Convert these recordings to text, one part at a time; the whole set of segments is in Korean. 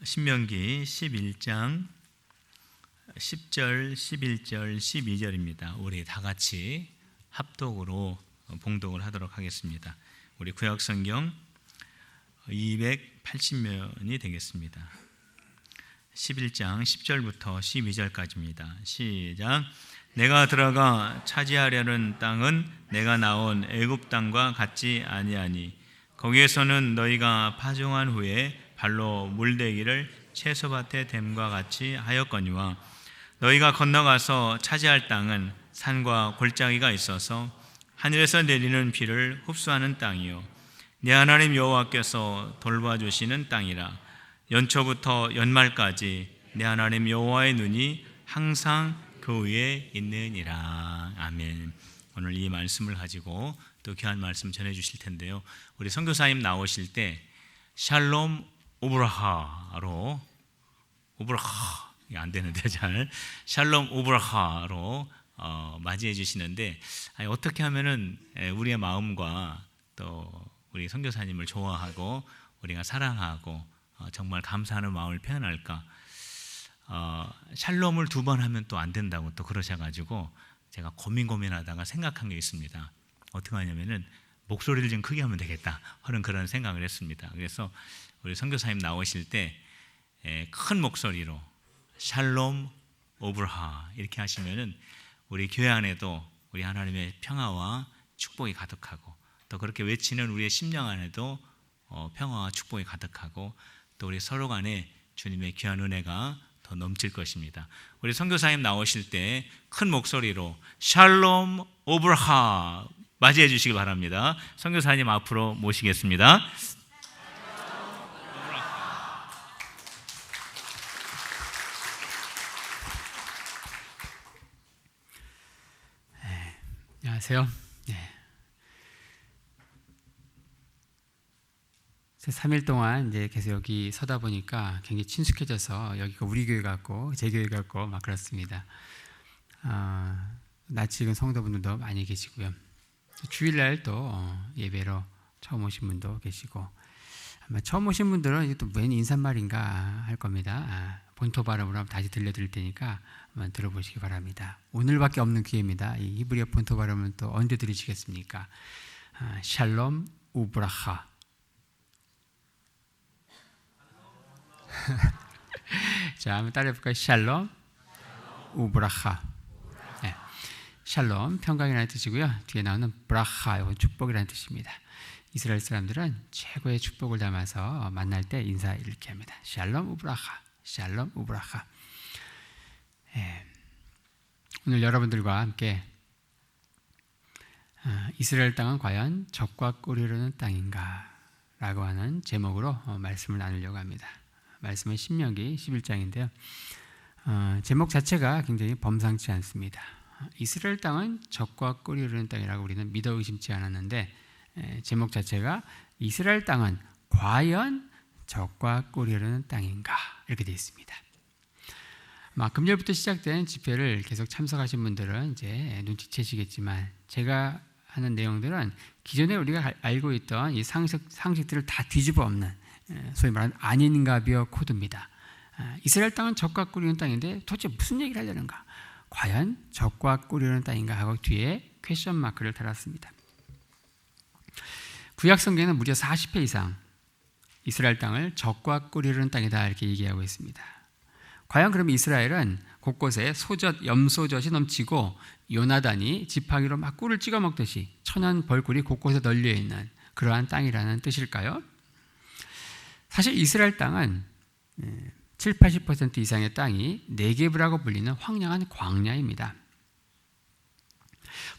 신명기 11장 10절, 11절, 12절입니다. 우리 다 같이 합독으로 봉독을 하도록 하겠습니다. 우리 구약성경 280면이 되겠습니다. 11장 10절부터 12절까지입니다. 시작. 내가 들어가 차지하려는 땅은 내가 나온 애굽 땅과 같지 아니하니 거기에서는 너희가 파종한 후에 발로 물대기를 채소밭에 댐과 같이 하였거니와 너희가 건너가서 차지할 땅은 산과 골짜기가 있어서 하늘에서 내리는 비를 흡수하는 땅이요 내 하나님 여호와께서 돌봐주시는 땅이라. 연초부터 연말까지 내 하나님 여호와의 눈이 항상 그 위에 있느니라. 아멘. 오늘 이 말씀을 가지고 또 귀한 말씀 전해주실 텐데요, 우리 선교사님 나오실 때 샬롬 우브라하로, 우브라하 이게 안 되는데 잘 샬롬 우브라하로 맞이해 주시는데, 어떻게 하면은 우리의 마음과 또 우리 선교사님을 좋아하고 우리가 사랑하고 정말 감사하는 마음을 표현할까? 샬롬을 2번 하면 또 안 된다고 또 그러셔가지고 제가 고민하다가 생각한 게 있습니다. 어떻게 하냐면은 목소리를 좀 크게 하면 되겠다 하는 그런 생각을 했습니다. 그래서 우리 선교사님 나오실 때 큰 목소리로 샬롬 오브라하 이렇게 하시면은 우리 교회 안에도 우리 하나님의 평화와 축복이 가득하고, 또 그렇게 외치는 우리의 심령 안에도 평화와 축복이 가득하고, 또 우리 서로 간에 주님의 귀한 은혜가 더 넘칠 것입니다. 우리 선교사님 나오실 때 큰 목소리로 샬롬 오브라하 맞이해 주시기 바랍니다. 선교사님 앞으로 모시겠습니다. 안녕하세요. 3일 동안 이제 계속 여기 서다 보니까 굉장히 친숙해져서 여기가 우리 교회 같고 제 교회 같고 막 그렇습니다. 낯 익은 성도분들도 많이 계시고요. 주일날 또 예배로 처음 오신 분도 계시고, 아마 처음 오신 분들은 또 웬 인사말인가 할 겁니다. 본토 발음으로 한번 다시 들려드릴 테니까 한번 들어보시기 바랍니다. 오늘밖에 없는 기회입니다. 이 히브리어 본토 발음은 또 언제 들으시겠습니까? 샬롬 우브라하. 자, 한번 따라해볼까요? 샬롬 우브라하. 네. 샬롬 평강이라는 뜻이고요, 뒤에 나오는 브라하, 이건 축복이라는 뜻입니다. 이스라엘 사람들은 최고의 축복을 담아서 만날 때 인사 이렇게 합니다. 샬롬 우브라하, 샬롬 우브라하. 오늘 여러분들과 함께 이스라엘 땅은 과연 적과 꿀이 흐르는 땅인가? 라고 하는 제목으로 말씀을 나누려고 합니다. 말씀은 신명기 11장인데요. 제목 자체가 굉장히 범상치 않습니다. 이스라엘 땅은 적과 꿀이 흐르는 땅이라고 우리는 믿어 의심치 않았는데, 제목 자체가 이스라엘 땅은 과연 적과 꿀이 흐르는 땅인가? 이렇게 되어 있습니다. 금요일부터 시작된 집회를 계속 참석하신 분들은 이제 눈치채시겠지만, 제가 하는 내용들은 기존에 우리가 알고 있던 이 상식들을 다 뒤집어 엎는 소위 말하는 아닌가비어 코드입니다. 이스라엘 땅은 적과 꿀이 흐르는 땅인데 도대체 무슨 얘기를 하려는가? 과연 적과 꿀이 흐르는 땅인가 하고 뒤에 퀘션 마크를 달았습니다. 구약 성경에는 무려 40회 이상 이스라엘 땅을 적과 꿀이 흐르는 땅이다 이렇게 얘기하고 있습니다. 과연 그럼 이스라엘은 곳곳에 소젖, 염소젖이 넘치고 요나단이 지팡이로 막 꿀을 찍어 먹듯이 천연 벌꿀이 곳곳에 널려 있는 그러한 땅이라는 뜻일까요? 사실 이스라엘 땅은 70-80% 이상의 땅이 네게브라고 불리는 황량한 광야입니다.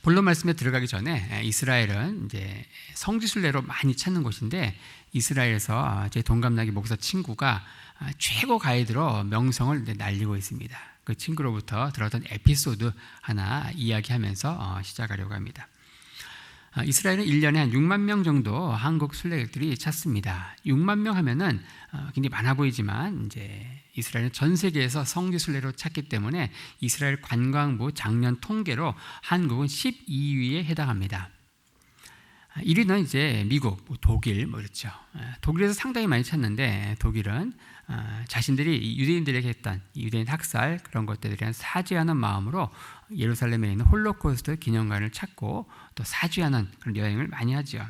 본론 말씀에 들어가기 전에 이스라엘은 이제 성지순례로 많이 찾는 곳인데, 이스라엘에서 제 동갑나기 목사 친구가 최고 가이드로 명성을 날리고 있습니다. 그 친구로부터 들었던 에피소드 하나 이야기하면서 시작하려고 합니다. 이스라엘은 1년에 한 6만 명 정도 한국 순례객들이 찾습니다. 6만 명 하면은 굉장히 많아 보이지만, 이제 이스라엘은 전 세계에서 성지 순례로 찾기 때문에 이스라엘 관광부 작년 통계로 한국은 12위에 해당합니다. 1위는 이제 미국, 독일 이렇죠. 독일에서 상당히 많이 찾는데 독일은 자신들이 유대인들에게 했던 유대인 학살 그런 것들에 대한 사죄하는 마음으로 예루살렘에 있는 홀로코스트 기념관을 찾고 또 사죄하는 그런 여행을 많이 하죠.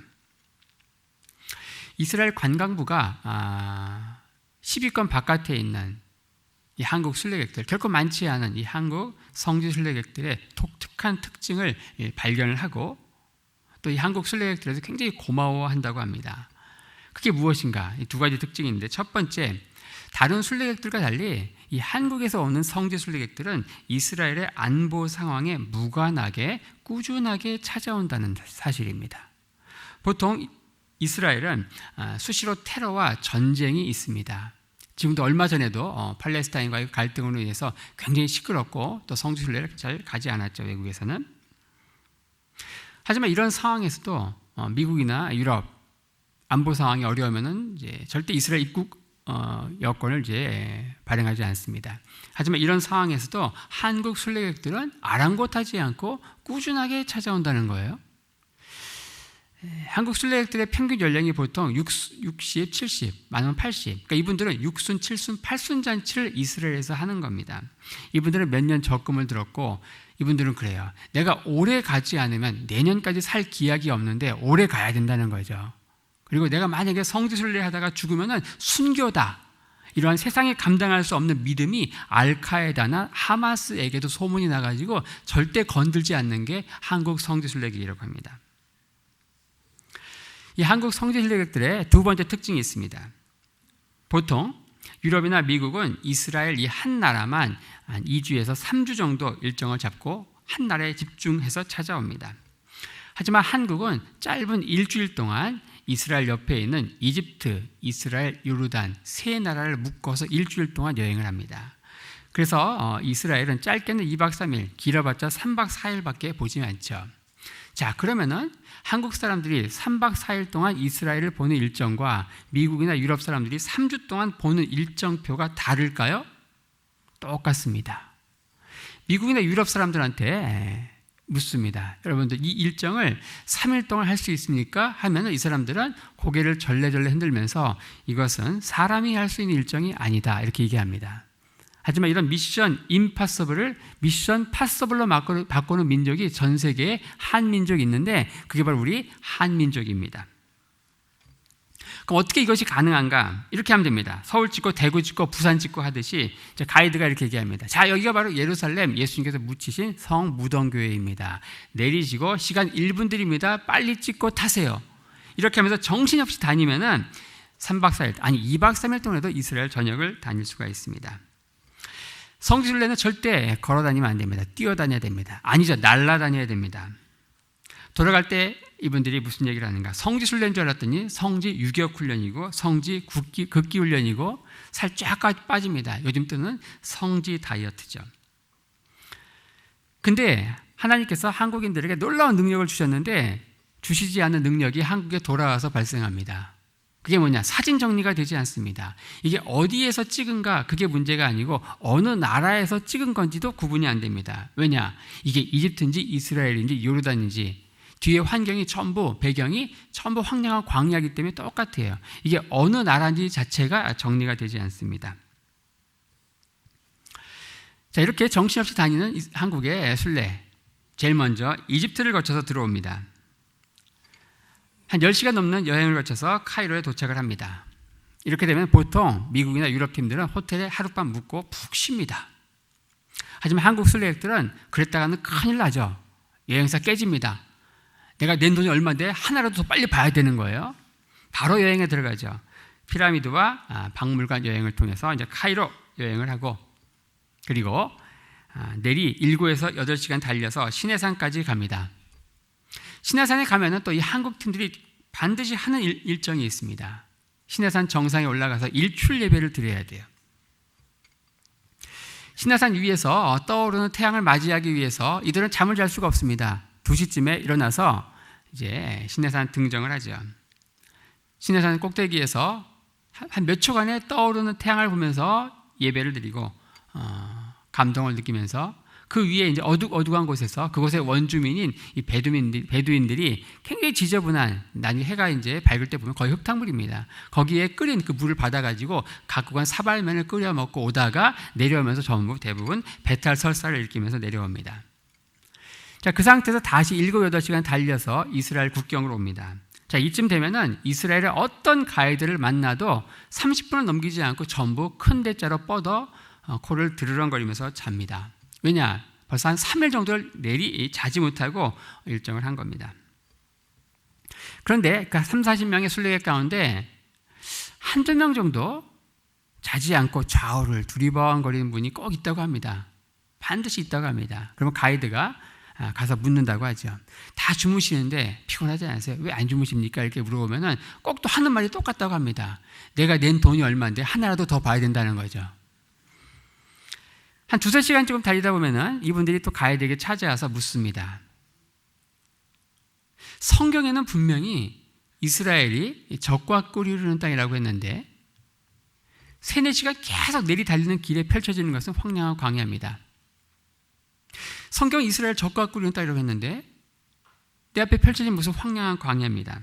이스라엘 관광부가 10위권 바깥에 있는 이 한국 순례객들, 결코 많지 않은 이 한국 성지 순례객들의 독특한 특징을 발견을 하고 또 이 한국 순례객들에서 굉장히 고마워한다고 합니다. 그게 무엇인가? 이 두 가지 특징인데, 첫 번째, 다른 순례객들과 달리 이 한국에서 오는 성지 순례객들은 이스라엘의 안보 상황에 무관하게 꾸준하게 찾아온다는 사실입니다. 보통 이스라엘은 수시로 테러와 전쟁이 있습니다. 지금도 얼마 전에도 팔레스타인과의 갈등으로 인해서 굉장히 시끄럽고 또 성지 순례를 잘 가지 않았죠, 외국에서는. 하지만 이런 상황에서도 미국이나 유럽 안보 상황이 어려우면은 이제 절대 이스라엘 입국 여권을 이제 발행하지 않습니다. 하지만 이런 상황에서도 한국 순례객들은 아랑곳하지 않고 꾸준하게 찾아온다는 거예요. 한국 순례객들의 평균 연령이 보통 60, 70, 많으면 80. 그러니까 이분들은 6순, 7순, 8순 잔치를 이스라엘에서 하는 겁니다. 이분들은 몇 년 적금을 들었고 이분들은 그래요. 내가 오래 가지 않으면 내년까지 살 기약이 없는데 오래 가야 된다는 거죠. 그리고 내가 만약에 성지순례 하다가 죽으면은 순교다. 이러한 세상에 감당할 수 없는 믿음이 알카에다나 하마스에게도 소문이 나가지고 절대 건들지 않는 게 한국 성지순례객이라고 합니다. 이 한국 성지순례객들의 두 번째 특징이 있습니다. 보통 유럽이나 미국은 이스라엘 이 한 나라만 한 2주에서 3주 정도 일정을 잡고 한 나라에 집중해서 찾아옵니다. 하지만 한국은 짧은 일주일 동안 이스라엘 옆에 있는 이집트, 이스라엘, 요르단 세 나라를 묶어서 일주일 동안 여행을 합니다. 그래서 이스라엘은 짧게는 2박 3일, 길어봤자 3박 4일밖에 보지 않죠. 자, 그러면은 한국 사람들이 3박 4일 동안 이스라엘을 보는 일정과 미국이나 유럽 사람들이 3주 동안 보는 일정표가 다를까요? 똑같습니다. 미국이나 유럽 사람들한테 묻습니다. 여러분들 이 일정을 3일 동안 할 수 있습니까? 하면 이 사람들은 고개를 절레절레 흔들면서 이것은 사람이 할 수 있는 일정이 아니다 이렇게 얘기합니다. 하지만 이런 미션 임파서블을 미션 파서블로 바꾸는 민족이 전 세계에 한민족이 있는데 그게 바로 우리 한민족입니다. 그럼 어떻게 이것이 가능한가? 이렇게 하면 됩니다. 서울 찍고 대구 찍고 부산 찍고 하듯이 가이드가 이렇게 얘기합니다. 자, 여기가 바로 예루살렘 예수님께서 묻히신 성무덤교회입니다. 내리시고 시간 1분 드립니다. 빨리 찍고 타세요. 이렇게 하면서 정신없이 다니면은 3박 4일 아니 2박 3일 동안에도 이스라엘 전역을 다닐 수가 있습니다. 성지순례는 절대 걸어다니면 안 됩니다. 뛰어다녀야 됩니다. 아니죠. 날아다녀야 됩니다. 돌아갈 때 이분들이 무슨 얘기를 하는가? 성지순례인 줄 알았더니 성지 유격훈련이고 성지 극기훈련이고 살 쫙 빠집니다. 요즘 때는 성지 다이어트죠. 근데 하나님께서 한국인들에게 놀라운 능력을 주셨는데 주시지 않은 능력이 한국에 돌아와서 발생합니다. 그게 뭐냐? 사진 정리가 되지 않습니다. 이게 어디에서 찍은가 그게 문제가 아니고 어느 나라에서 찍은 건지도 구분이 안 됩니다. 왜냐? 이게 이집트인지 이스라엘인지 요르단인지 뒤에 환경이 전부 배경이 전부 황량한 광야이기 때문에 똑같아요. 이게 어느 나라인지 자체가 정리가 되지 않습니다. 자, 이렇게 정신없이 다니는 한국의 순례 제일 먼저 이집트를 거쳐서 들어옵니다. 한 10시간 넘는 여행을 거쳐서 카이로에 도착을 합니다. 이렇게 되면 보통 미국이나 유럽 팀들은 호텔에 하룻밤 묵고 푹 쉽니다. 하지만 한국 순례객들은 그랬다가는 큰일 나죠. 여행사 깨집니다. 내가 낸 돈이 얼마인데 하나라도 더 빨리 봐야 되는 거예요. 바로 여행에 들어가죠. 피라미드와 박물관 여행을 통해서 이제 카이로 여행을 하고 그리고 내리 7에서 8시간 달려서 시내산까지 갑니다. 시내산에 가면은 또 이 한국 팀들이 반드시 하는 일정이 있습니다. 시내산 정상에 올라가서 일출 예배를 드려야 돼요. 시내산 위에서 떠오르는 태양을 맞이하기 위해서 이들은 잠을 잘 수가 없습니다. 2시쯤에 일어나서 이제 시내산 등정을 하죠. 시내산 꼭대기에서 한 몇 초간에 떠오르는 태양을 보면서 예배를 드리고 감동을 느끼면서 그 위에 이제 어둑어둑한 곳에서 그곳의 원주민인 이 베두인들이 굉장히 지저분한, 나중에 해가 이제 밝을 때 보면 거의 흙탕물입니다. 거기에 끓인 그 물을 받아가지고 갖고 간 사발면을 끓여 먹고 오다가 내려오면서 전부 대부분 배탈 설사를 일으키면서 내려옵니다. 자, 그 상태에서 다시 7, 8시간 달려서 이스라엘 국경으로 옵니다. 자, 이쯤 되면은 이스라엘의 어떤 가이드를 만나도 30분을 넘기지 않고 전부 큰 대자로 뻗어 코를 드르렁거리면서 잡니다. 왜냐? 벌써 한 3일 정도를 자지 못하고 일정을 한 겁니다. 그런데 그 3, 40명의 순례객 가운데 한두 명 정도 자지 않고 좌우를 두리번거리는 분이 꼭 있다고 합니다. 반드시 있다고 합니다. 그러면 가이드가 가서 묻는다고 하죠. 다 주무시는데 피곤하지 않으세요? 왜 안 주무십니까? 이렇게 물어보면은 꼭 또 하는 말이 똑같다고 합니다. 내가 낸 돈이 얼마인데 하나라도 더 봐야 된다는 거죠. 한 2, 3시간 조금 달리다 보면은 이분들이 또 가이드에게 찾아와서 묻습니다. 성경에는 분명히 이스라엘이 적과 꿀이 흐르는 땅이라고 했는데 3, 4시간 계속 내리달리는 길에 펼쳐지는 것은 황량한 광야입니다. 성경은 이스라엘 적과 꿀이 흐르는 땅이라고 했는데 내 앞에 펼쳐진 무슨 황량한 광야입니다.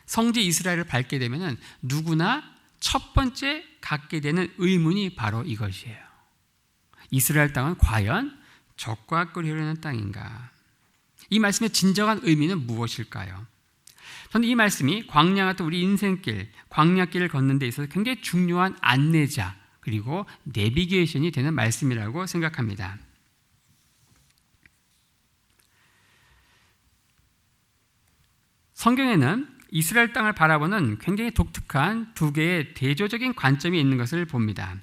성지 이스라엘을 밟게 되면은 누구나 첫 번째 갖게 되는 의문이 바로 이것이에요. 이스라엘 땅은 과연 적과 꿀이 흐르는 땅인가? 이 말씀의 진정한 의미는 무엇일까요? 저는 이 말씀이 광야 같은 우리 인생길, 광야길을 걷는 데 있어서 굉장히 중요한 안내자 그리고 내비게이션이 되는 말씀이라고 생각합니다. 성경에는 이스라엘 땅을 바라보는 굉장히 독특한 2개의 대조적인 관점이 있는 것을 봅니다.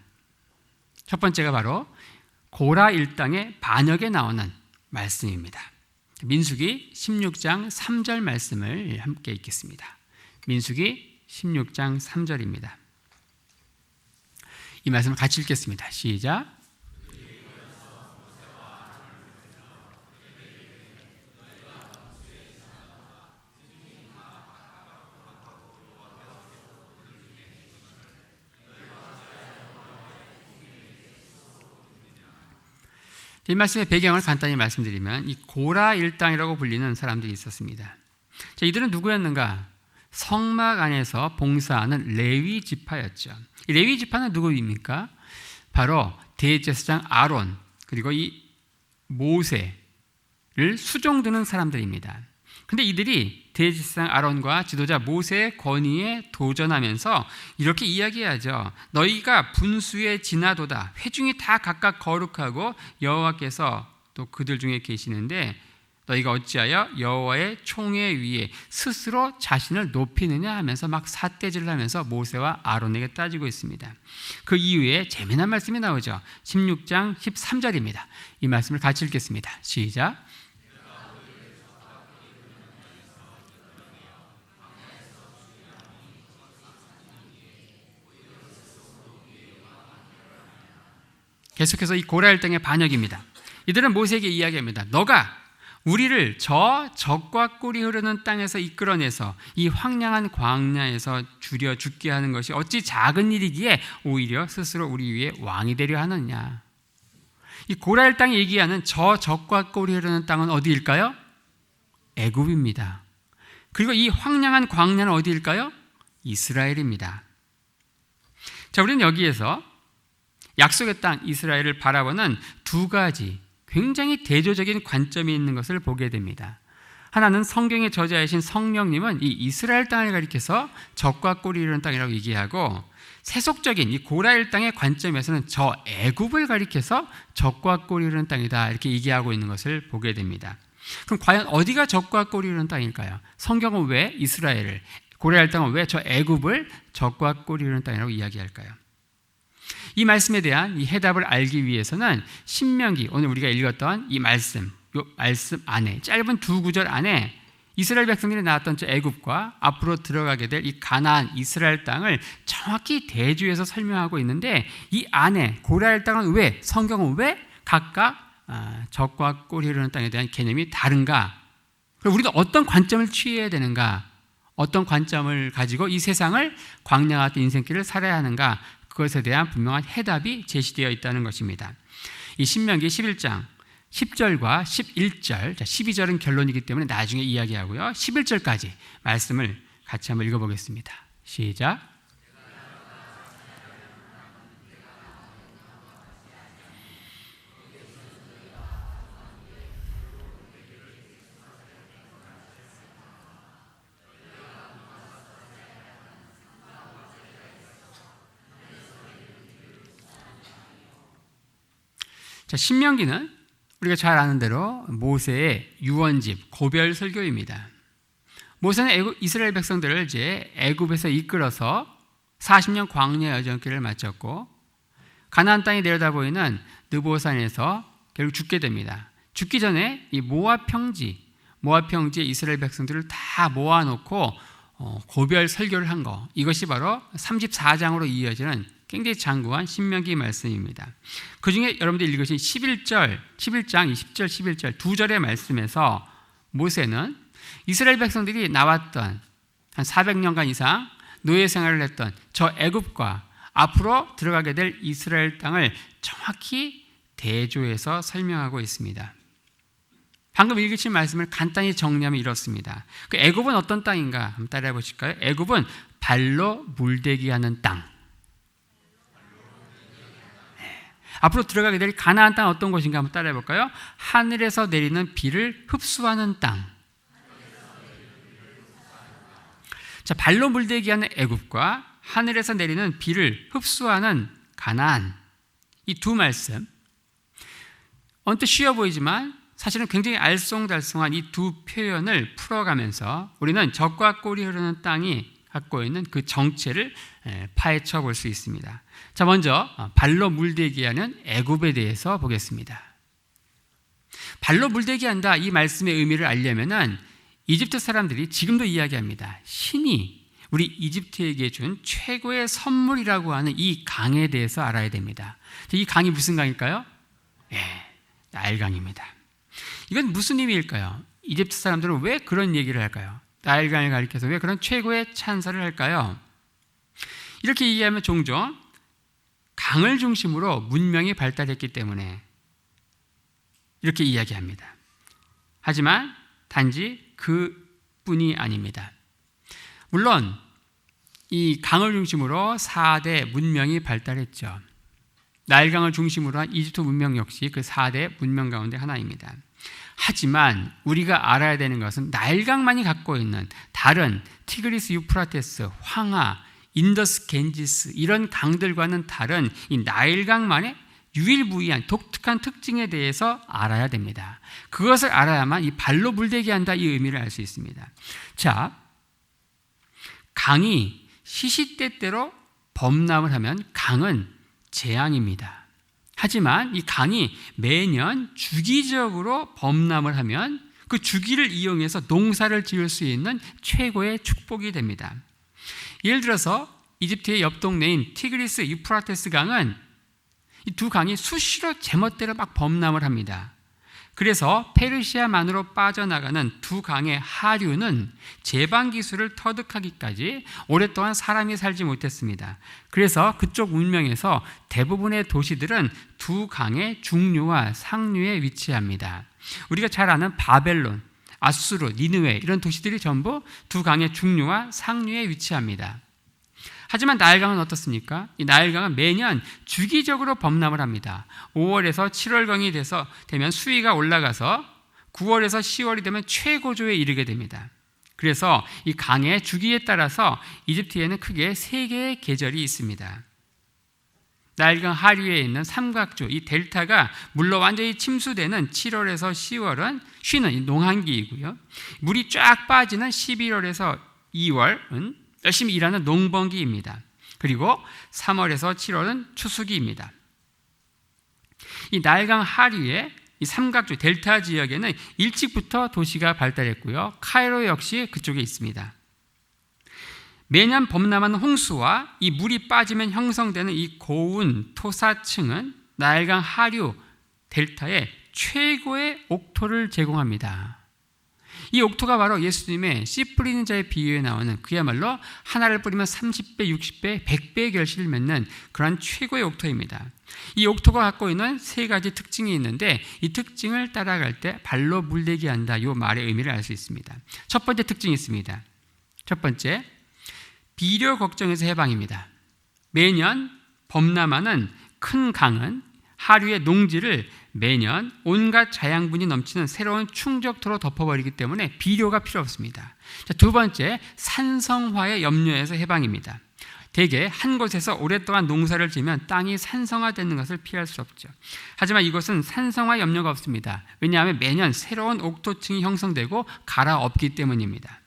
첫 번째가 바로 고라 일당의 반역에 나오는 말씀입니다. 민수기 16장 3절 말씀을 함께 읽겠습니다. 민수기 16장 3절입니다. 이 말씀을 같이 읽겠습니다. 시작. 이 말씀의 배경을 간단히 말씀드리면 이 고라 일당이라고 불리는 사람들이 있었습니다. 자, 이들은 누구였는가? 성막 안에서 봉사하는 레위 지파였죠. 이 레위 지파는 누구입니까? 바로 대제사장 아론 그리고 이 모세를 수종드는 사람들입니다. 근데 이들이 대제사장 아론과 지도자 모세의 권위에 도전하면서 이렇게 이야기하죠. 너희가 분수에 지나도다. 회중이 다 각각 거룩하고 여호와께서 또 그들 중에 계시는데 너희가 어찌하여 여호와의 총회 위에 스스로 자신을 높이느냐 하면서 막 삿대질을 하면서 모세와 아론에게 따지고 있습니다. 그 이후에 재미난 말씀이 나오죠. 16장 13절입니다. 이 말씀을 같이 읽겠습니다. 시작. 계속해서 이 고라 일당의 반역입니다. 이들은 모세에게 이야기합니다. 너가 우리를 저 적과 꿀이 흐르는 땅에서 이끌어내서 이 황량한 광야에서 줄여 죽게 하는 것이 어찌 작은 일이기에 오히려 스스로 우리 위에 왕이 되려 하느냐. 이 고라 일당이 얘기하는 저 적과 꿀이 흐르는 땅은 어디일까요? 애굽입니다. 그리고 이 황량한 광야는 어디일까요? 이스라엘입니다. 자, 우리는 여기에서 약속의 땅 이스라엘을 바라보는 2가지 굉장히 대조적인 관점이 있는 것을 보게 됩니다. 하나는 성경의 저자이신 성령님은 이 이스라엘 땅을 가리켜서 적과 꿀이 흐르는 땅이라고 얘기하고 세속적인 이 고라일 땅의 관점에서는 저 애굽을 가리켜서 적과 꿀이 흐르는 땅이다 이렇게 얘기하고 있는 것을 보게 됩니다. 그럼 과연 어디가 적과 꿀이 흐르는 땅일까요? 성경은 왜 이스라엘을, 고라일 땅은 왜 저 애굽을 적과 꿀이 흐르는 땅이라고 이야기할까요? 이 말씀에 대한 이 해답을 알기 위해서는 신명기, 오늘 우리가 읽었던 이 말씀, 이 말씀 안에 짧은 2구절 안에 이스라엘 백성들이 나왔던 저 애굽과 앞으로 들어가게 될 이 가나안 이스라엘 땅을 정확히 대조해서 설명하고 있는데 이 안에 고라일 땅은 왜, 성경은 왜 각각 적과 꿀이 흐르는 땅에 대한 개념이 다른가? 그리고 우리도 어떤 관점을 취해야 되는가? 어떤 관점을 가지고 이 세상을 광야 같은 인생길을 살아야 하는가? 그것에 대한 분명한 해답이 제시되어 있다는 것입니다. 이 신명기 11장 10절과 11절, 12절은 결론이기 때문에 나중에 이야기하고요. 11절까지 말씀을 같이 한번 읽어보겠습니다. 시작. 자, 신명기는 우리가 잘 아는 대로 모세의 유언집, 고별 설교입니다. 모세는 이스라엘 백성들을 이제 애굽에서 이끌어서 40년 광야 여정길을 마쳤고 가나안 땅에 내려다 보이는 느보산에서 결국 죽게 됩니다. 죽기 전에 이 모압 평지에 이스라엘 백성들을 다 모아놓고 고별 설교를 한 거, 이것이 바로 34장으로 이어지는 굉장히 장구한 신명기 말씀입니다. 그 중에 여러분들이 읽으신 11장 20절, 11절 두 절의 말씀에서 모세는 이스라엘 백성들이 나왔던 한 400년간 이상 노예 생활을 했던 저 애굽과 앞으로 들어가게 될 이스라엘 땅을 정확히 대조해서 설명하고 있습니다. 방금 읽으신 말씀을 간단히 정리하면 이렇습니다. 그 애굽은 어떤 땅인가 한번 따라해 보실까요? 애굽은 발로 물대기 하는 땅. 앞으로 들어가게 될 가나안 땅 어떤 곳인가 한번 따라해 볼까요? 하늘에서 내리는 비를 흡수하는 땅. 자, 발로 물대기 하는 애굽과 하늘에서 내리는 비를 흡수하는 가나안, 이 두 말씀, 언뜻 쉬워 보이지만 사실은 굉장히 알쏭달쏭한 이 두 표현을 풀어가면서 우리는 젖과 꿀이 흐르는 땅이 갖고 있는 그 정체를 파헤쳐 볼 수 있습니다. 자, 먼저 발로 물대기 하는 애굽에 대해서 보겠습니다. 발로 물대기 한다, 이 말씀의 의미를 알려면은 이집트 사람들이 지금도 이야기합니다. 신이 우리 이집트에게 준 최고의 선물이라고 하는 이 강에 대해서 알아야 됩니다. 이 강이 무슨 강일까요? 나일강입니다. 이건 무슨 의미일까요? 이집트 사람들은 왜 그런 얘기를 할까요? 나일강을 가리켜서 왜 그런 최고의 찬사를 할까요? 이렇게 얘기하면 종종 강을 중심으로 문명이 발달했기 때문에 이렇게 이야기합니다. 하지만 단지 그뿐이 아닙니다. 물론 이 강을 중심으로 4대 문명이 발달했죠. 나일강을 중심으로 한 이집트 문명 역시 그 4대 문명 가운데 하나입니다. 하지만 우리가 알아야 되는 것은 나일강만이 갖고 있는 다른 티그리스, 유프라테스, 황하, 인더스, 겐지스 이런 강들과는 다른 이 나일강만의 유일무이한 독특한 특징에 대해서 알아야 됩니다. 그것을 알아야만 이 발로 물대기 한다, 이 의미를 알 수 있습니다. 자, 강이 시시때때로 범람을 하면 강은 재앙입니다. 하지만 이 강이 매년 주기적으로 범람을 하면 그 주기를 이용해서 농사를 지을 수 있는 최고의 축복이 됩니다. 예를 들어서 이집트의 옆 동네인 티그리스, 유프라테스 강은 이 두 강이 수시로 제멋대로 막 범람을 합니다. 그래서 페르시아만으로 빠져나가는 두 강의 하류는 제방 기술을 터득하기까지 오랫동안 사람이 살지 못했습니다. 그래서 그쪽 문명에서 대부분의 도시들은 두 강의 중류와 상류에 위치합니다. 우리가 잘 아는 바벨론, 아수르, 니느웨 이런 도시들이 전부 두 강의 중류와 상류에 위치합니다. 하지만 나일강은 어떻습니까? 이 나일강은 매년 주기적으로 범람을 합니다. 5월에서 7월경이 되면 수위가 올라가서 9월에서 10월이 되면 최고조에 이르게 됩니다. 그래서 이 강의 주기에 따라서 이집트에는 크게 3개의 계절이 있습니다. 나일강 하류에 있는 삼각조, 이 델타가 물로 완전히 침수되는 7월에서 10월은 쉬는 이 농한기이고요. 물이 쫙 빠지는 11월에서 2월은 열심히 일하는 농번기입니다. 그리고 3월에서 7월은 추수기입니다. 이 나일강 하류의 이 삼각조 델타 지역에는 일찍부터 도시가 발달했고요. 카이로 역시 그쪽에 있습니다. 매년 범람하는 홍수와 이 물이 빠지면 형성되는 이 고운 토사층은 나일강 하류 델타에 최고의 옥토를 제공합니다. 이 옥토가 바로 예수님의 씨 뿌리는 자의 비유에 나오는 그야말로 하나를 뿌리면 30배, 60배, 100배의 결실을 맺는 그런 최고의 옥토입니다. 이 옥토가 갖고 있는 세 가지 특징이 있는데 이 특징을 따라갈 때 발로 물대게 한다. 이 말의 의미를 알 수 있습니다. 첫 번째 특징이 있습니다. 첫 번째, 비료 걱정에서 해방입니다. 매년 범람하는 큰 강은 하류의 농지를 매년 온갖 자양분이 넘치는 새로운 충적토로 덮어버리기 때문에 비료가 필요 없습니다. 자, 두 번째, 산성화의 염려에서 해방입니다. 대개 한 곳에서 오랫동안 농사를 지으면 땅이 산성화되는 것을 피할 수 없죠. 하지만 이곳은 산성화 염려가 없습니다. 왜냐하면 매년 새로운 옥토층이 형성되고 갈아엎기 때문입니다.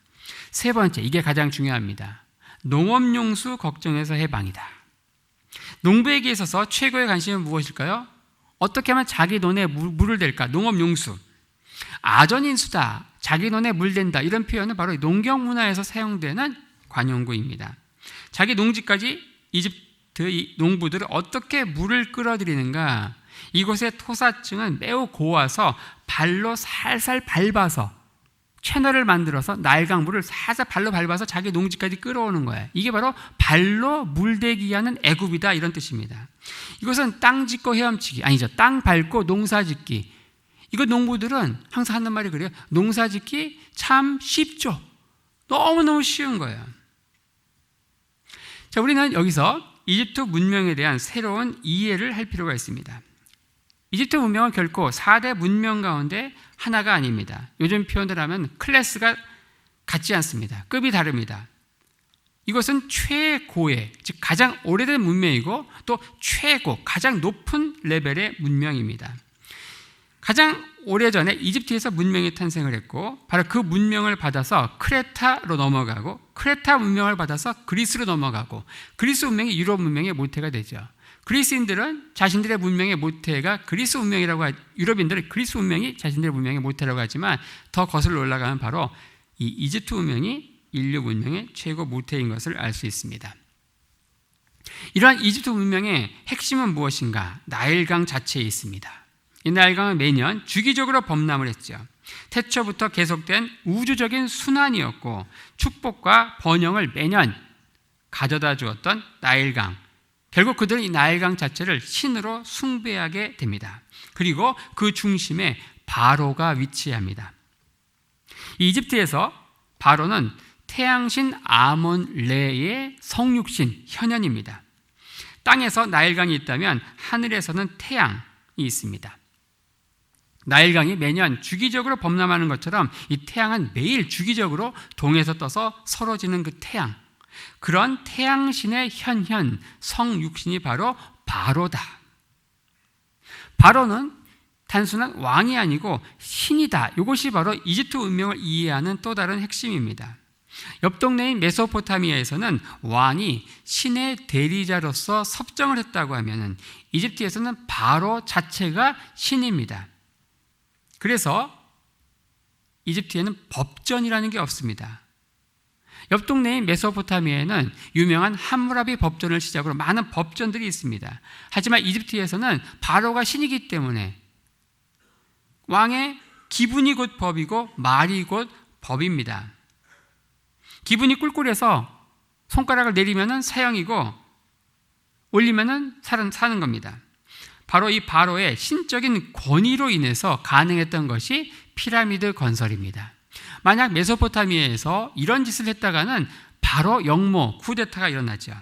세 번째, 이게 가장 중요합니다. 농업용수 걱정에서 해방이다. 농부에게 있어서 최고의 관심은 무엇일까요? 어떻게 하면 자기 논에 물을 댈까? 농업용수. 아전인수다. 자기 논에 물 댄다. 이런 표현은 바로 농경 문화에서 사용되는 관용구입니다. 자기 농지까지 이집트 농부들은 어떻게 물을 끌어들이는가? 이곳의 토사층은 매우 고와서 발로 살살 밟아서 채널을 만들어서 나일강물을 살살 발로 밟아서 자기 농지까지 끌어오는 거예요. 이게 바로 발로 물대기 하는 애굽이다, 이런 뜻입니다. 이것은 땅 짓고 헤엄치기, 아니죠, 땅 밟고 농사 짓기. 이거 농부들은 항상 하는 말이 그래요. 농사 짓기 참 쉽죠. 너무너무 쉬운 거예요. 자, 우리는 여기서 이집트 문명에 대한 새로운 이해를 할 필요가 있습니다. 이집트 문명은 결코 4대 문명 가운데 하나가 아닙니다. 요즘 표현을 하면 클래스가 같지 않습니다. 급이 다릅니다. 이것은 최고의, 즉 가장 오래된 문명이고 또 최고, 가장 높은 레벨의 문명입니다. 가장 오래전에 이집트에서 문명이 탄생을 했고 바로 그 문명을 받아서 크레타로 넘어가고 크레타 문명을 받아서 그리스로 넘어가고 그리스 문명이 유럽 문명의 모태가 되죠. 그리스인들은 자신들의 문명의 모태가 그리스 문명이라고 유럽인들은 그리스 문명이 자신들의 문명의 모태라고 하지만 더 거슬러 올라가면 바로 이 이집트 문명이 인류 문명의 최고 모태인 것을 알 수 있습니다. 이러한 이집트 문명의 핵심은 무엇인가? 나일강 자체에 있습니다. 이 나일강은 매년 주기적으로 범람을 했죠. 태초부터 계속된 우주적인 순환이었고 축복과 번영을 매년 가져다 주었던 나일강. 결국 그들은 이 나일강 자체를 신으로 숭배하게 됩니다. 그리고 그 중심에 바로가 위치합니다. 이집트에서 바로는 태양신 아몬레의 성육신 현현입니다. 땅에서 나일강이 있다면 하늘에서는 태양이 있습니다. 나일강이 매년 주기적으로 범람하는 것처럼 이 태양은 매일 주기적으로 동에서 떠서 서로 지는 그 태양, 그런 태양신의 현현 성육신이 바로 바로다. 바로는 단순한 왕이 아니고 신이다. 이것이 바로 이집트 문명을 이해하는 또 다른 핵심입니다. 옆 동네인 메소포타미아에서는 왕이 신의 대리자로서 섭정을 했다고 하면 이집트에서는 바로 자체가 신입니다. 그래서 이집트에는 법전이라는 게 없습니다. 옆 동네인 메소포타미아에는 유명한 함무라비 법전을 시작으로 많은 법전들이 있습니다. 하지만 이집트에서는 바로가 신이기 때문에 왕의 기분이 곧 법이고 말이 곧 법입니다. 기분이 꿀꿀해서 손가락을 내리면 사형이고 올리면 사는 겁니다. 바로 이 바로의 신적인 권위로 인해서 가능했던 것이 피라미드 건설입니다. 만약 메소포타미아에서 이런 짓을 했다가는 바로 역모, 쿠데타가 일어나죠.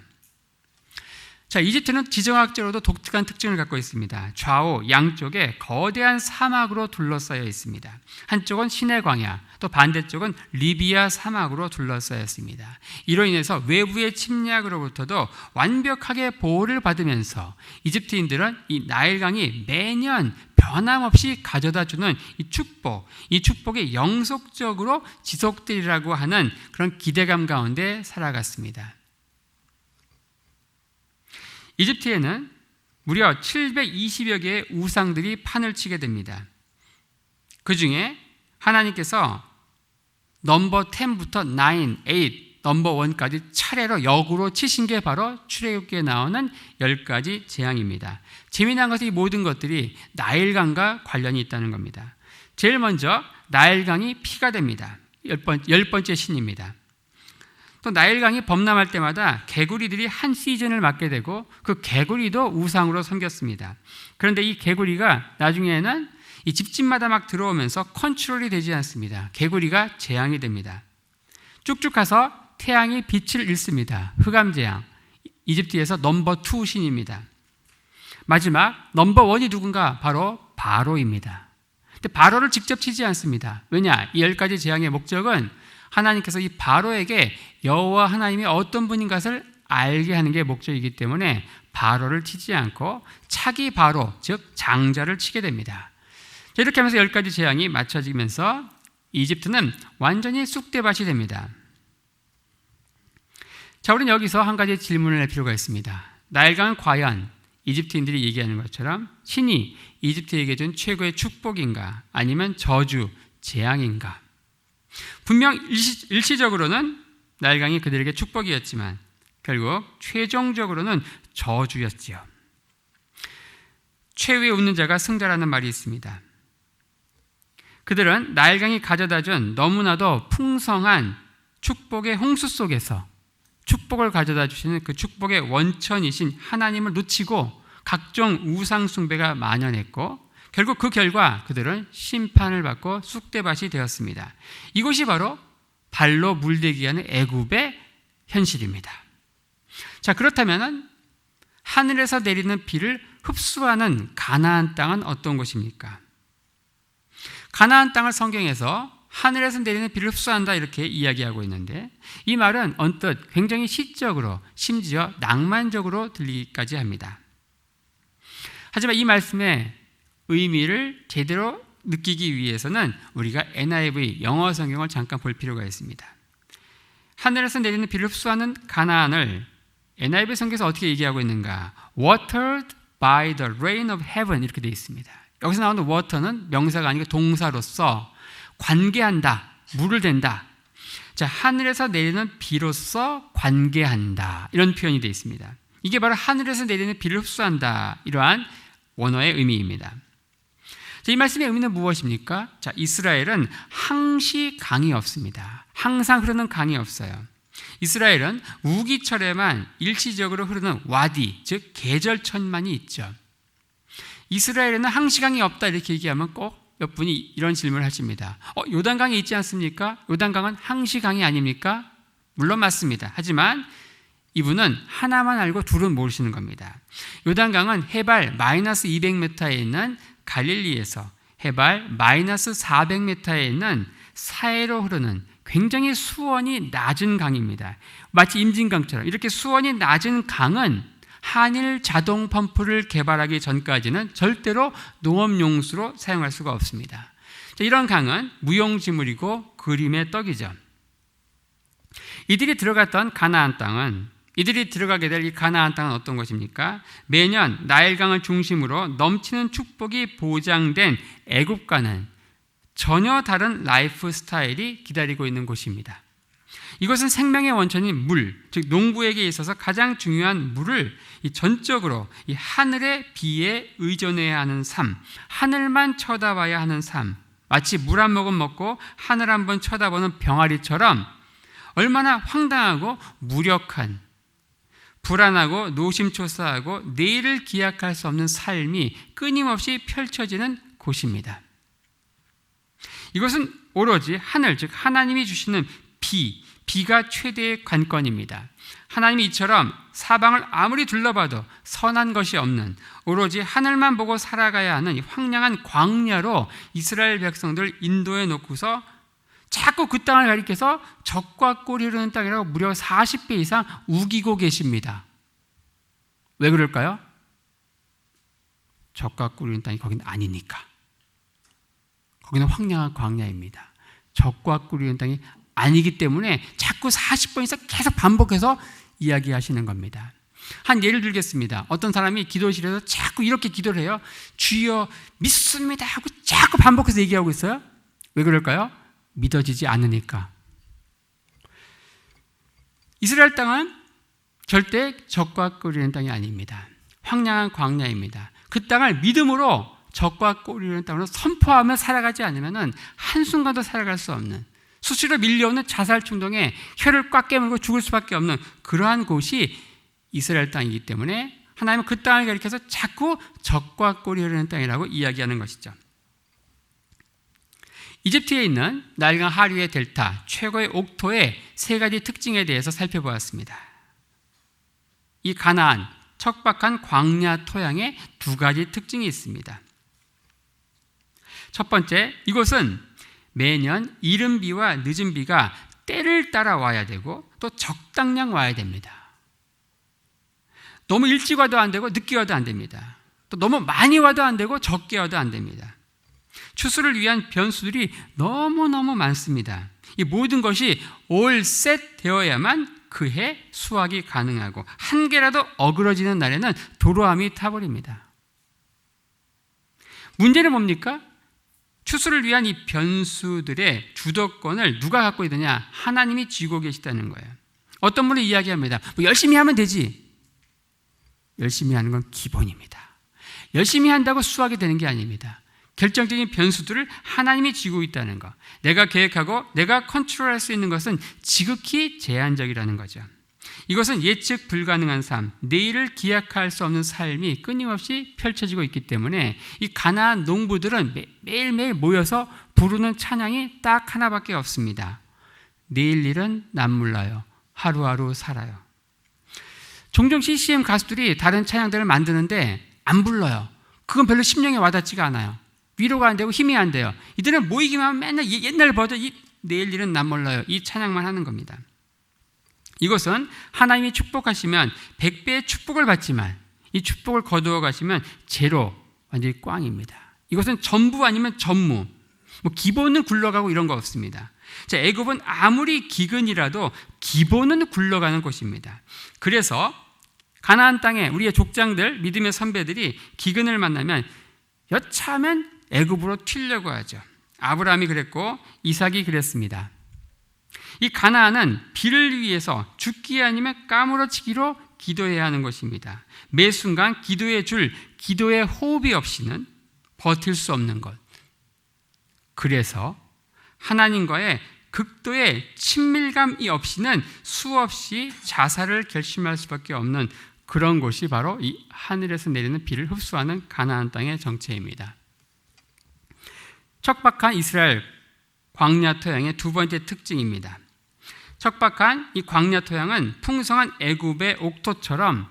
자, 이집트는 지정학적으로도 독특한 특징을 갖고 있습니다. 좌우 양쪽에 거대한 사막으로 둘러싸여 있습니다. 한쪽은 시내 광야, 또 반대쪽은 리비아 사막으로 둘러싸여 있습니다. 이로 인해서 외부의 침략으로부터도 완벽하게 보호를 받으면서 이집트인들은 이 나일강이 매년 변함없이 가져다주는 이 축복이 영속적으로 지속되리라고 하는 그런 기대감 가운데 살아갔습니다. 이집트에는 무려 720여 개의 우상들이 판을 치게 됩니다. 그 중에 하나님께서 넘버 10부터 9, 8, 넘버 1까지 차례로 역으로 치신 게 바로 출애굽기에 나오는 10가지 재앙입니다. 재미난 것은 이 모든 것들이 나일강과 관련이 있다는 겁니다. 제일 먼저 나일강이 피가 됩니다. 열 번째 신입니다. 또 나일강이 범람할 때마다 개구리들이 한 시즌을 맞게 되고 그 개구리도 우상으로 섬겼습니다. 그런데 이 개구리가 나중에는 이 집집마다 막 들어오면서 컨트롤이 되지 않습니다. 개구리가 재앙이 됩니다. 쭉쭉 가서 태양이 빛을 잃습니다. 흑암재앙. 이집트에서 넘버 2 신입니다. 마지막 넘버 1이 누군가? 바로 바로입니다. 근데 바로를 직접 치지 않습니다. 왜냐? 이 10가지 재앙의 목적은 하나님께서 이 바로에게 여호와 하나님이 어떤 분인 것을 알게 하는 게 목적이기 때문에 바로를 치지 않고 차기 바로, 즉 장자를 치게 됩니다. 이렇게 하면서 10가지 재앙이 맞춰지면서 이집트는 완전히 쑥대밭이 됩니다. 자, 우리는 여기서 한 가지 질문을 할 필요가 있습니다. 나일강은 과연 이집트인들이 얘기하는 것처럼 신이 이집트에게 준 최고의 축복인가 아니면 저주, 재앙인가? 분명 일시적으로는 나일강이 그들에게 축복이었지만 결국 최종적으로는 저주였지요. 최후에 웃는 자가 승자라는 말이 있습니다. 그들은 나일강이 가져다준 너무나도 풍성한 축복의 홍수 속에서 축복을 가져다 주시는 그 축복의 원천이신 하나님을 놓치고 각종 우상 숭배가 만연했고 결국 그 결과 그들은 심판을 받고 쑥대밭이 되었습니다. 이것이 바로 발로 물대기 하는 애굽의 현실입니다. 자, 그렇다면 하늘에서 내리는 비를 흡수하는 가나안 땅은 어떤 곳입니까? 가나안 땅을 성경에서 하늘에서 내리는 비를 흡수한다 이렇게 이야기하고 있는데 이 말은 언뜻 굉장히 시적으로 심지어 낭만적으로 들리기까지 합니다. 하지만 이 말씀의 의미를 제대로 느끼기 위해서는 우리가 NIV 영어 성경을 잠깐 볼 필요가 있습니다. 하늘에서 내리는 비를 흡수하는 가나안을 NIV 성경에서 어떻게 얘기하고 있는가? Watered by the rain of heaven 이렇게 되어 있습니다. 여기서 나오는 water는 명사가 아니고 동사로서 관계한다, 물을 댄다. 자, 하늘에서 내리는 비로서 관계한다 이런 표현이 되어 있습니다. 이게 바로 하늘에서 내리는 비를 흡수한다 이러한 원어의 의미입니다. 자, 이 말씀의 의미는 무엇입니까? 자, 이스라엘은 항시 강이 없습니다. 항상 흐르는 강이 없어요. 이스라엘은 우기철에만 일시적으로 흐르는 와디, 즉 계절천만이 있죠. 이스라엘에는 항시강이 없다 이렇게 얘기하면 꼭 몇 분이 이런 질문을 하십니다. 요단강이 있지 않습니까? 요단강은 항시강이 아닙니까? 물론 맞습니다. 하지만 이분은 하나만 알고 둘은 모르시는 겁니다. 요단강은 해발 마이너스 200m에 있는 갈릴리에서 해발 마이너스 400m에 있는 사해로 흐르는 굉장히 수온이 낮은 강입니다. 마치 임진강처럼 이렇게 수온이 낮은 강은 한일 자동 펌프를 개발하기 전까지는 절대로 농업용수로 사용할 수가 없습니다. 이런 강은 무용지물이고 그림의 떡이죠. 이들이 들어갔던 가나안 땅은 이들이 들어가게 될 이 가나안 땅은 어떤 것입니까? 매년 나일강을 중심으로 넘치는 축복이 보장된 애굽과는 전혀 다른 라이프 스타일이 기다리고 있는 곳입니다. 이것은 생명의 원천인 물, 즉 농부에게 있어서 가장 중요한 물을 전적으로 이 하늘의 비에 의존해야 하는 삶, 하늘만 쳐다봐야 하는 삶, 마치 물 한 모금 먹고 하늘 한번 쳐다보는 병아리처럼 얼마나 황당하고 무력한, 불안하고 노심초사하고 내일을 기약할 수 없는 삶이 끊임없이 펼쳐지는 곳입니다. 이것은 오로지 하늘, 즉 하나님이 주시는 비가 최대의 관건입니다. 하나님이 이처럼 사방을 아무리 둘러봐도 선한 것이 없는 오로지 하늘만 보고 살아가야 하는 이 황량한 광야로 이스라엘 백성들을 인도해 놓고서 자꾸 그 땅을 가리켜서 적과 꿀이 흐르는 땅이라고 무려 40배 이상 우기고 계십니다. 왜 그럴까요? 적과 꿀이 흐르는 땅이 거기는 아니니까. 거기는 황량한 광야입니다. 적과 꿀이 흐르는 땅이 아니기 때문에 자꾸 40번 이상 계속 반복해서 이야기하시는 겁니다. 한 예를 들겠습니다. 어떤 사람이 기도실에서 자꾸 이렇게 기도를 해요. 주여 믿습니다 하고 자꾸 반복해서 얘기하고 있어요. 왜 그럴까요? 믿어지지 않으니까. 이스라엘 땅은 절대 적과 꿀이는 땅이 아닙니다. 황량한 광야입니다. 그 땅을 믿음으로 적과 꿀이 흐르는 땅으로 선포하며 살아가지 않으면 한순간도 살아갈 수 없는, 수시로 밀려오는 자살 충동에 혀를 꽉 깨물고 죽을 수밖에 없는 그러한 곳이 이스라엘 땅이기 때문에 하나님은 그 땅을 가리켜서 자꾸 적과 꿀이 흐르는 땅이라고 이야기하는 것이죠. 이집트에 있는 나일강 하류의 델타, 최고의 옥토의 세 가지 특징에 대해서 살펴보았습니다. 이 가나안, 척박한 광야 토양에 두 가지 특징이 있습니다. 첫 번째, 이곳은 매년 이른 비와 늦은 비가 때를 따라 와야 되고 또 적당량 와야 됩니다. 너무 일찍 와도 안 되고 늦게 와도 안 됩니다. 또 너무 많이 와도 안 되고 적게 와도 안 됩니다. 추수를 위한 변수들이 너무너무 많습니다. 이 모든 것이 올 셋 되어야만 그해 수확이 가능하고 한 개라도 어그러지는 날에는 도로함이 타버립니다. 문제는 뭡니까? 추수를 위한 이 변수들의 주도권을 누가 갖고 있느냐? 하나님이 쥐고 계시다는 거예요. 어떤 분이 이야기합니다. 뭐 열심히 하면 되지. 열심히 하는 건 기본입니다. 열심히 한다고 수확이 되는 게 아닙니다. 결정적인 변수들을 하나님이 쥐고 있다는 것, 내가 계획하고 내가 컨트롤할 수 있는 것은 지극히 제한적이라는 거죠. 이것은 예측 불가능한 삶, 내일을 기약할 수 없는 삶이 끊임없이 펼쳐지고 있기 때문에 이 가나안 농부들은 매일매일 모여서 부르는 찬양이 딱 하나밖에 없습니다. 내일 일은 남몰라요. 하루하루 살아요. 종종 CCM 가수들이 다른 찬양들을 만드는데 안 불러요. 그건 별로 심령에 와닿지가 않아요. 위로가 안 되고 힘이 안 돼요. 이들은 모이기만 하면 맨날 옛날 버전, 내일 일은 남 몰라요. 이 찬양만 하는 겁니다. 이것은 하나님이 축복하시면 100배의 축복을 받지만 이 축복을 거두어 가시면 제로, 완전히 꽝입니다. 이것은 전부 아니면 전무. 뭐 기본은 굴러가고 이런 거 없습니다. 자, 애굽은 아무리 기근이라도 기본은 굴러가는 곳입니다. 그래서 가나안 땅에 우리의 족장들, 믿음의 선배들이 기근을 만나면 여차하면 애굽으로 튀려고 하죠. 아브라함이 그랬고 이삭이 그랬습니다. 이 가나안은 비를 위해서 죽기 아니면 까무러치기로 기도해야 하는 것입니다. 매 순간 기도의 줄, 기도의 호흡이 없이는 버틸 수 없는 것. 그래서 하나님과의 극도의 친밀감이 없이는 수없이 자살을 결심할 수밖에 없는 그런 곳이 바로 이 하늘에서 내리는 비를 흡수하는 가나안 땅의 정체입니다. 척박한 이스라엘 광야 토양의 두 번째 특징입니다. 척박한 이 광야 토양은 풍성한 애굽의 옥토처럼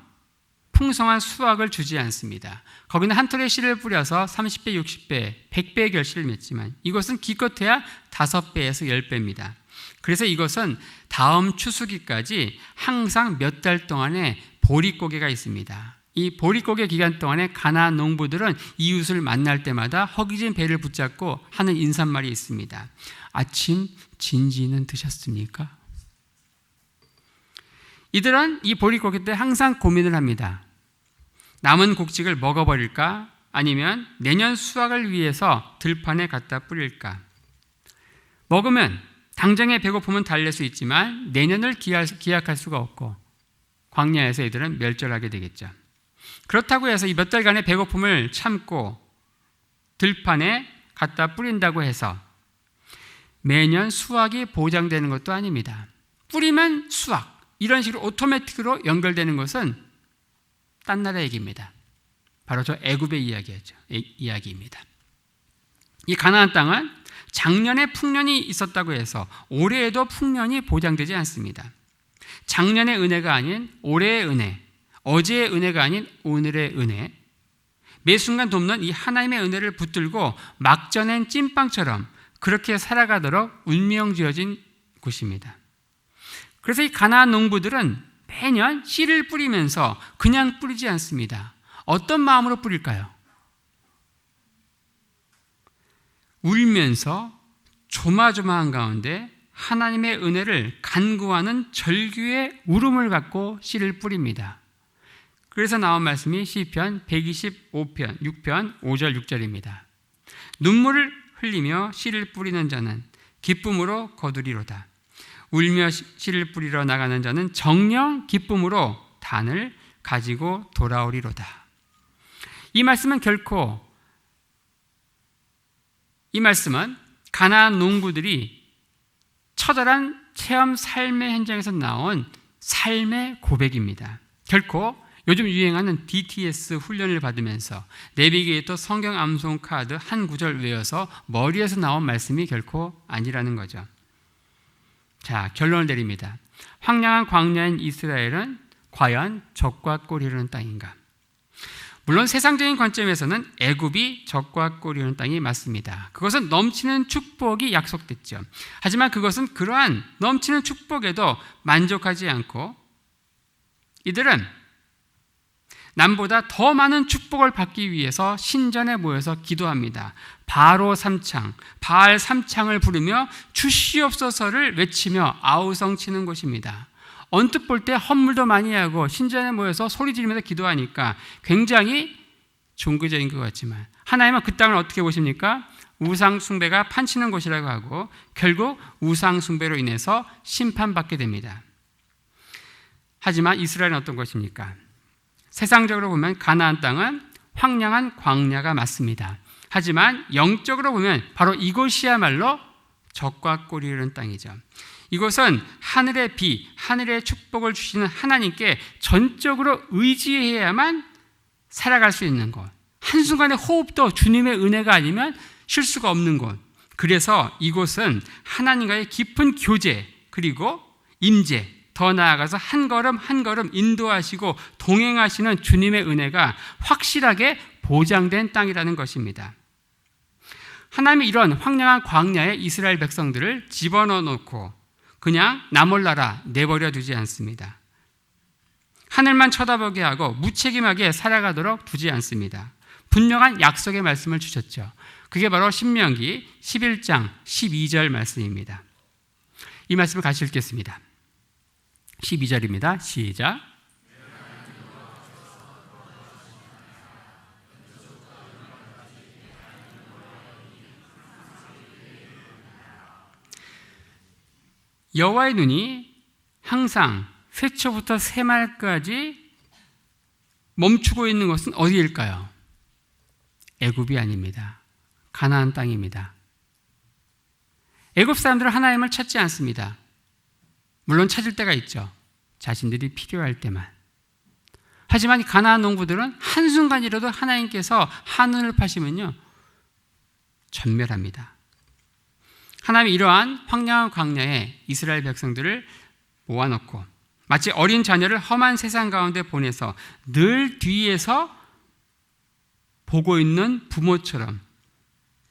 풍성한 수확을 주지 않습니다. 거기는 한 톨의 씨를 뿌려서 30배, 60배, 100배의 결실을 맺지만 이것은 기껏해야 5배에서 10배입니다. 그래서 이것은 다음 추수기까지 항상 몇 달 동안의 보릿고개가 있습니다. 이 보릿고개 기간 동안에 가나안 농부들은 이웃을 만날 때마다 허기진 배를 붙잡고 하는 인사말이 있습니다. 아침 진지는 드셨습니까? 이들은 이 보릿고개 때 항상 고민을 합니다. 남은 곡식을 먹어버릴까? 아니면 내년 수확을 위해서 들판에 갖다 뿌릴까? 먹으면 당장의 배고픔은 달랠 수 있지만 내년을 기약할 수가 없고 광야에서 이들은 멸절하게 되겠죠. 그렇다고 해서 이 몇 달간의 배고픔을 참고 들판에 갖다 뿌린다고 해서 매년 수확이 보장되는 것도 아닙니다. 뿌리면 수확, 이런 식으로 오토매틱으로 연결되는 것은 딴 나라 얘기입니다. 바로 저 애굽의 이야기입니다. 이 가나안 땅은 작년에 풍년이 있었다고 해서 올해에도 풍년이 보장되지 않습니다. 작년의 은혜가 아닌 올해의 은혜, 어제의 은혜가 아닌 오늘의 은혜, 매 순간 돕는 이 하나님의 은혜를 붙들고 막 전엔 찐빵처럼 그렇게 살아가도록 운명 지어진 곳입니다. 그래서 이 가나안 농부들은 매년 씨를 뿌리면서 그냥 뿌리지 않습니다. 어떤 마음으로 뿌릴까요? 울면서 조마조마한 가운데 하나님의 은혜를 간구하는 절규의 울음을 갖고 씨를 뿌립니다. 그래서 나온 말씀이 시편 125편 6편 5절 6절입니다. 눈물을 흘리며 씨를 뿌리는 자는 기쁨으로 거두리로다. 울며 씨를 뿌리러 나가는 자는 정녕 기쁨으로 단을 가지고 돌아오리로다. 이 말씀은 결코 이 말씀은 가나안 농부들이 처절한 체험 삶의 현장에서 나온 삶의 고백입니다. 결코 요즘 유행하는 DTS 훈련을 받으면서 내비게이터 성경 암송 카드 한 구절 외워서 머리에서 나온 말씀이 결코 아니라는 거죠. 자, 결론을 내립니다. 황량한 광야인 이스라엘은 과연 적과 꼴이 이르는 땅인가? 물론 세상적인 관점에서는 애굽이 적과 꼴이 이르는 땅이 맞습니다. 그것은 넘치는 축복이 약속됐죠. 하지만 그것은 그러한 넘치는 축복에도 만족하지 않고 이들은 남보다 더 많은 축복을 받기 위해서 신전에 모여서 기도합니다. 바로 삼창, 바알 삼창을 부르며 주시옵소서를 외치며 아우성치는 곳입니다. 언뜻 볼 때 헛물도 많이 하고 신전에 모여서 소리 지르면서 기도하니까 굉장히 종교적인 것 같지만 하나님은 그 땅을 어떻게 보십니까? 우상 숭배가 판치는 곳이라고 하고 결국 우상 숭배로 인해서 심판받게 됩니다. 하지만 이스라엘은 어떤 것입니까? 세상적으로 보면 가나안 땅은 황량한 광야가 맞습니다. 하지만 영적으로 보면 바로 이곳이야말로 적과 꼴이 이르는 땅이죠. 이것은 하늘의 비, 하늘의 축복을 주시는 하나님께 전적으로 의지해야만 살아갈 수 있는 곳. 한순간의 호흡도 주님의 은혜가 아니면 쉴 수가 없는 곳. 그래서 이곳은 하나님과의 깊은 교제 그리고 임재, 더 나아가서 한 걸음 한 걸음 인도하시고 동행하시는 주님의 은혜가 확실하게 보장된 땅이라는 것입니다. 하나님이 이런 황량한 광야에 이스라엘 백성들을 집어넣어 놓고 그냥 나 몰라라 내버려 두지 않습니다. 하늘만 쳐다보게 하고 무책임하게 살아가도록 두지 않습니다. 분명한 약속의 말씀을 주셨죠. 그게 바로 신명기 11장 12절 말씀입니다. 이 말씀을 같이 읽겠습니다. 12절입니다. 시작. 여호와의 눈이 항상 새초부터 새말까지 멈추고 있는 것은 어디일까요? 애굽이 아닙니다. 가나안 땅입니다. 애굽 사람들은 하나님을 찾지 않습니다. 물론 찾을 때가 있죠. 자신들이 필요할 때만. 하지만 가나안 농부들은 한순간이라도 하나님께서 하늘을 파시면요 전멸합니다. 하나님이 이러한 황량한 광야에 이스라엘 백성들을 모아놓고 마치 어린 자녀를 험한 세상 가운데 보내서 늘 뒤에서 보고 있는 부모처럼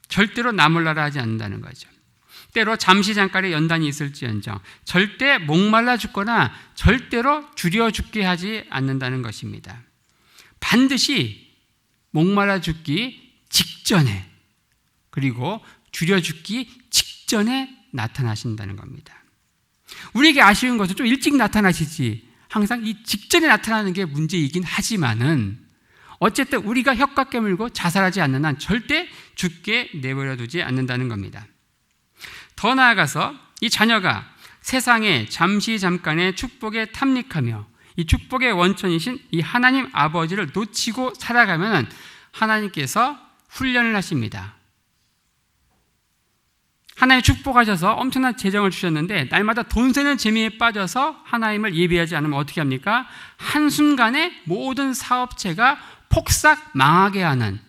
절대로 나 몰라라 하지 않는다는 거죠. 때로 잠시 잠깐의 연단이 있을지언정 절대 목말라 죽거나 절대로 줄여 죽게 하지 않는다는 것입니다. 반드시 목말라 죽기 직전에 그리고 줄여 죽기 직전에 나타나신다는 겁니다. 우리에게 아쉬운 것은 좀 일찍 나타나시지 항상 이 직전에 나타나는 게 문제이긴 하지만은 어쨌든 우리가 혀가 깨물고 자살하지 않는 한 절대 죽게 내버려두지 않는다는 겁니다. 더 나아가서 이 자녀가 세상에 잠시 잠깐의 축복에 탐닉하며 이 축복의 원천이신 이 하나님 아버지를 놓치고 살아가면 하나님께서 훈련을 하십니다. 하나님 축복하셔서 엄청난 재정을 주셨는데 날마다 돈 세는 재미에 빠져서 하나님을 예배하지 않으면 어떻게 합니까? 한순간에 모든 사업체가 폭삭 망하게 하는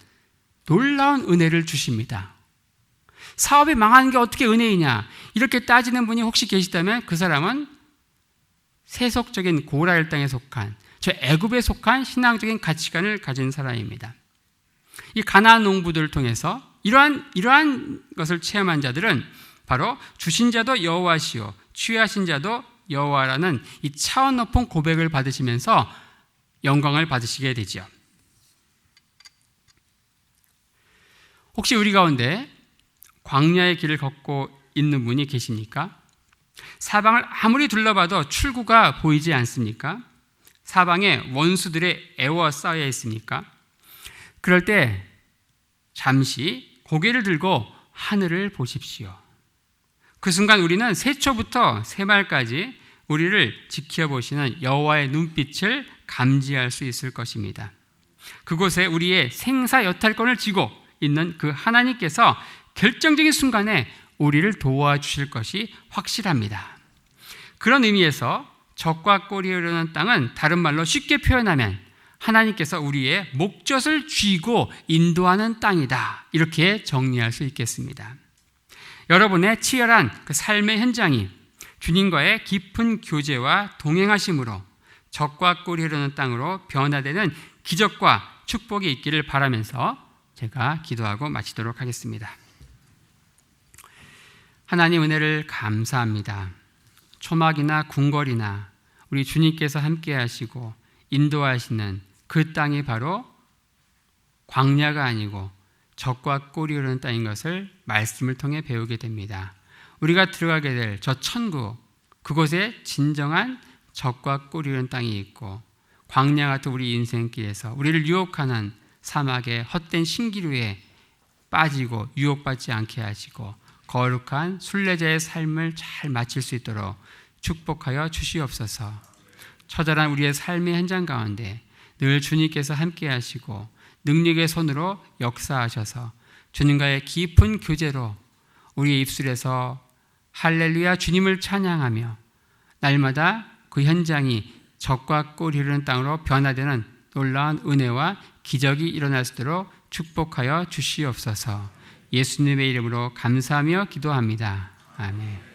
놀라운 은혜를 주십니다. 사업이 망하는 게 어떻게 은혜이냐? 이렇게 따지는 분이 혹시 계시다면 그 사람은 세속적인 고라엘 땅에 속한 저 애굽에 속한 신앙적인 가치관을 가진 사람입니다. 이 가나안 농부들을 통해서 이러한 것을 체험한 자들은 바로 주신 자도 여호와시요 취하신 자도 여호와라는 이 차원 높은 고백을 받으시면서 영광을 받으시게 되죠. 혹시 우리 가운데 광야의 길을 걷고 있는 분이 계십니까? 사방을 아무리 둘러봐도 출구가 보이지 않습니까? 사방에 원수들의 애워싸여 있습니까? 그럴 때 잠시 고개를 들고 하늘을 보십시오. 그 순간 우리는 새초부터 새말까지 우리를 지켜보시는 여호와의 눈빛을 감지할 수 있을 것입니다. 그곳에 우리의 생사 여탈권을 쥐고 있는 그 하나님께서 결정적인 순간에 우리를 도와주실 것이 확실합니다. 그런 의미에서 적과 꼴이 흐르는 땅은 다른 말로 쉽게 표현하면 하나님께서 우리의 목젖을 쥐고 인도하는 땅이다, 이렇게 정리할 수 있겠습니다. 여러분의 치열한 그 삶의 현장이 주님과의 깊은 교제와 동행하심으로 적과 꼴이 흐르는 땅으로 변화되는 기적과 축복이 있기를 바라면서 제가 기도하고 마치도록 하겠습니다. 하나님 은혜를 감사합니다. 초막이나 궁궐이나 우리 주님께서 함께 하시고 인도하시는 그 땅이 바로 광야가 아니고 적과 꼴이 흐르는 땅인 것을 말씀을 통해 배우게 됩니다. 우리가 들어가게 될 저 천국, 그곳에 진정한 적과 꼴이 흐르는 땅이 있고 광야 같은 우리 인생길에서 우리를 유혹하는 사막의 헛된 신기루에 빠지고 유혹받지 않게 하시고 거룩한 순례자의 삶을 잘 마칠 수 있도록 축복하여 주시옵소서. 처절한 우리의 삶의 현장 가운데 늘 주님께서 함께 하시고 능력의 손으로 역사하셔서 주님과의 깊은 교제로 우리의 입술에서 할렐루야 주님을 찬양하며 날마다 그 현장이 적과 꼴이 흐르는 땅으로 변화되는 놀라운 은혜와 기적이 일어날 수 있도록 축복하여 주시옵소서. 예수님의 이름으로 감사하며 기도합니다. 아멘.